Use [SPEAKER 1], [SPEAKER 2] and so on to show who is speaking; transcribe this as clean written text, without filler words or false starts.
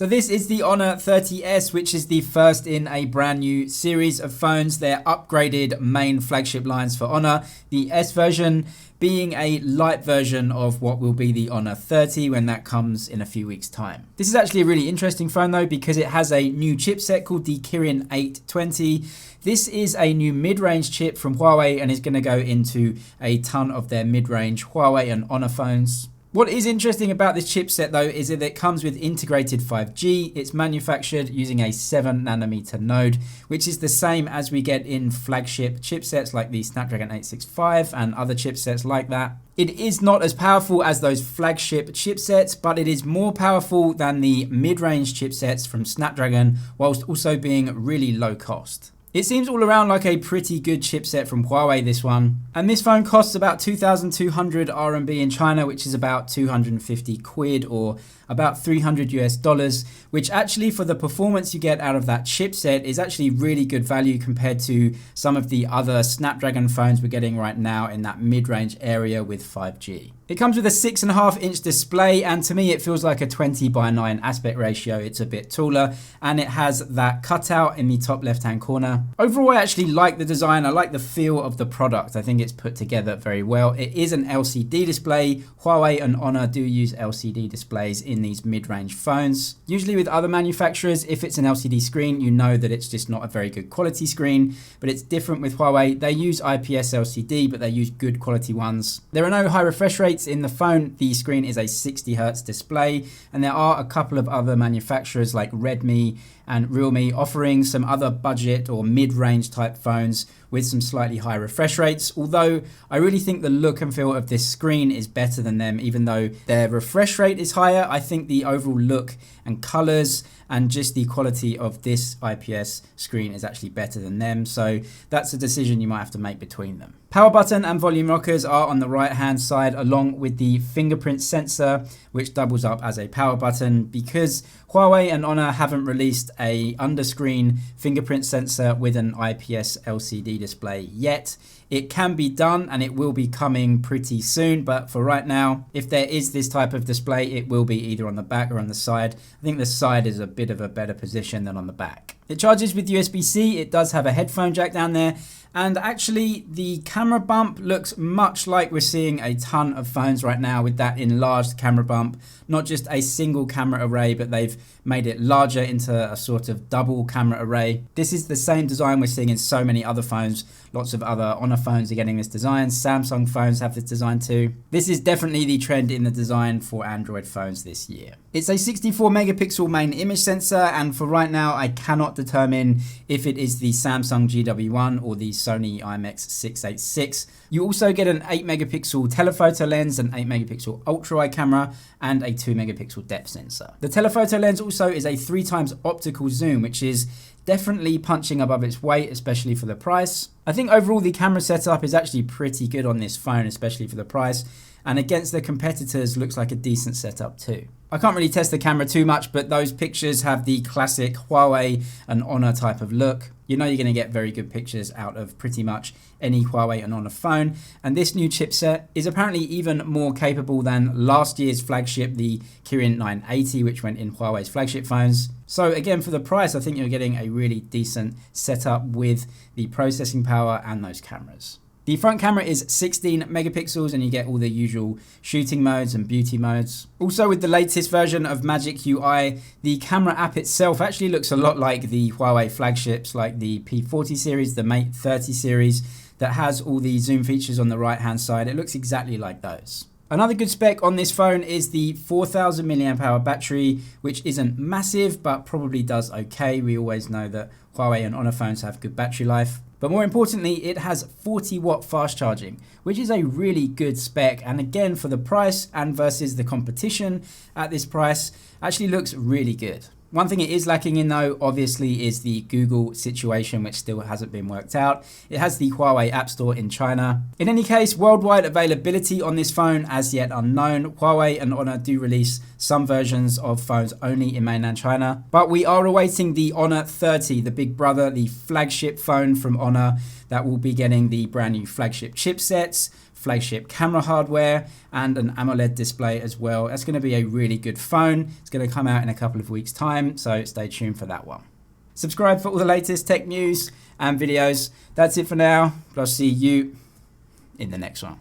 [SPEAKER 1] So this is the Honor 30S, which is the first in a brand new series of phones. They're upgraded main flagship lines for Honor. The S version being a light version of what will be the Honor 30 when that comes in a few weeks' time. This is actually a really interesting phone though, because it has a new chipset called the Kirin 820. This is a new mid-range chip from Huawei and is going to go into a ton of their mid-range Huawei and Honor phones. What is interesting about this chipset though is that it comes with integrated 5G. It's manufactured using a 7nm node, which is the same as we get in flagship chipsets like the Snapdragon 865 and other chipsets like that. It is not as powerful as those flagship chipsets, but it is more powerful than the mid-range chipsets from Snapdragon, whilst also being really low cost. It seems all around like a pretty good chipset from Huawei, this one. And this phone costs about 2,200 RMB in China, which is about 250 quid or about $300, which actually for the performance you get out of that chipset is actually really good value compared to some of the other Snapdragon phones we're getting right now in that mid-range area with 5G. It comes with a 6.5-inch display, and to me it feels like a 20:9 aspect ratio. It's a bit taller and it has that cutout in the top left-hand corner. Overall, I actually like the design. I like the feel of the product. I think it's put together very well. It is an LCD display. Huawei and Honor do use LCD displays in these mid-range phones. Usually with other manufacturers, if it's an LCD screen, you know that it's just not a very good quality screen, but it's different with Huawei. They use IPS LCD, but they use good quality ones. There are no high refresh rates in the phone. The screen is a 60Hz display, and there are a couple of other manufacturers like Redmi and Realme offering some other budget or mid-range type phones with some slightly higher refresh rates. Although I really think the look and feel of this screen is better than them, even though their refresh rate is higher. I think the overall look and colors and just the quality of this IPS screen is actually better than them. So that's a decision you might have to make between them. Power button and volume rockers are on the right hand side, along with the fingerprint sensor, which doubles up as a power button. Because Huawei and Honor haven't released a underscreen fingerprint sensor with an IPS LCD display yet. It can be done and it will be coming pretty soon, but for right now, if there is this type of display, it will be either on the back or on the side. I think the side is a bit of a better position than on the back. It charges with USB-C. It does have a headphone jack down there. And actually the camera bump looks much like we're seeing a ton of phones right now with that enlarged camera bump. Not just a single camera array, but they've made it larger into a sort of double camera array. This is the same design we're seeing in so many other phones. Lots of other Honor phones are getting this design. Samsung phones have this design too. This is definitely the trend in the design for Android phones this year. It's a 64 megapixel main image sensor, and for right now I cannot determine if it is the Samsung GW1 or the Sony IMX686. You also get an 8 megapixel telephoto lens, an 8 megapixel ultra wide camera, and a 2 megapixel depth sensor. The telephoto lens also is a 3x optical zoom, which is definitely punching above its weight, especially for the price. I think overall the camera setup is actually pretty good on this phone, especially for the price, and against the competitors looks like a decent setup too. I can't really test the camera too much, but those pictures have the classic Huawei and Honor type of look. You know you're going to get very good pictures out of pretty much any Huawei and Honor phone. And this new chipset is apparently even more capable than last year's flagship, the Kirin 980, which went in Huawei's flagship phones. So again, for the price, I think you're getting a really decent setup with the processing power and those cameras. The front camera is 16 megapixels and you get all the usual shooting modes and beauty modes. Also with the latest version of Magic UI, the camera app itself actually looks a lot like the Huawei flagships like the P40 series, the Mate 30 series that has all the zoom features on the right hand side. It looks exactly like those. Another good spec on this phone is the 4000 mAh battery, which isn't massive but probably does okay. We always know that Huawei and Honor phones have good battery life. But more importantly, it has 40-watt fast charging, which is a really good spec. And again, for the price and versus the competition at this price, actually looks really good. One thing it is lacking in though, obviously, is the Google situation, which still hasn't been worked out. It has the Huawei App Store in China. In any case, worldwide availability on this phone as yet unknown. Huawei and Honor do release some versions of phones only in mainland China, but we are awaiting the Honor 30, the big brother, the flagship phone from Honor that will be getting the brand new flagship chipsets, flagship camera hardware and an AMOLED display as well. That's going to be a really good phone. It's going to come out in a couple of weeks' time, so stay tuned for that one. Subscribe for all the latest tech news and videos. That's it for now, but I'll see you in the next one.